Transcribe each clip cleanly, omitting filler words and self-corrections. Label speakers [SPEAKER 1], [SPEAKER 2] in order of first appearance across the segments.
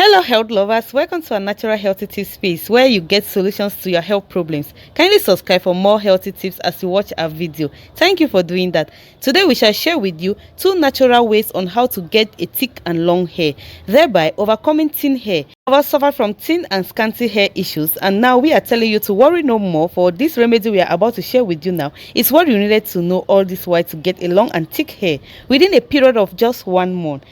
[SPEAKER 1] Hello health lovers, welcome to our natural healthy tips space where you get solutions to your health problems. Kindly subscribe for more healthy tips as you watch our video. Thank you for doing that. Today we shall share with you 2 natural ways on how to get a thick and long hair, thereby overcoming thin hair. Others suffer from thin and scanty hair issues, and now we are telling you to worry no more. For this remedy we are about to share with you now is what you needed to know all this while to get a long and thick hair within a period of just 1 month.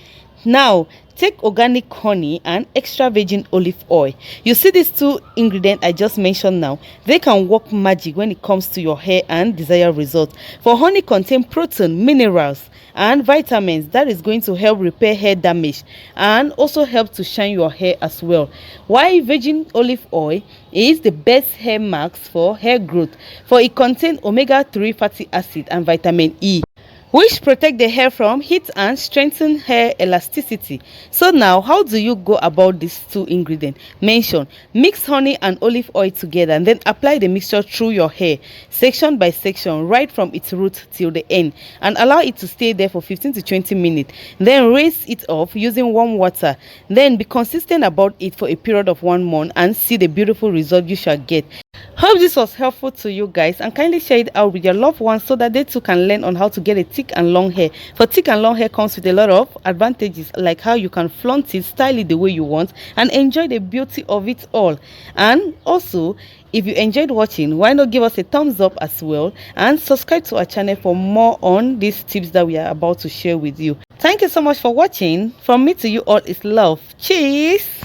[SPEAKER 1] Now, take organic honey and extra virgin olive oil. You see these 2 ingredients I just mentioned now, they can work magic when it comes to your hair and desired results. For honey contain protein, minerals and vitamins that is going to help repair hair damage and also help to shine your hair as well. While virgin olive oil is the best hair mask for hair growth, for it contains omega-3 fatty acid and vitamin E, which protect the hair from heat and strengthen hair elasticity. So now, how do you go about these 2 ingredients mentioned? Mix honey and olive oil together and then apply the mixture through your hair, section by section, right from its root till the end, and allow it to stay there for 15 to 20 minutes. Then rinse it off using warm water. Then be consistent about it for a period of 1 month and see the beautiful result you shall get. Hope this was helpful to you guys, and kindly share it out with your loved ones so that they too can learn on how to get a thick and long hair. For thick and long hair comes with a lot of advantages, like how you can flaunt it, style it the way you want, and enjoy the beauty of it all. And also, if you enjoyed watching, why not give us a thumbs up as well and subscribe to our channel for more on these tips that we are about to share with you. Thank you so much for watching. From me to you all is love. Cheers.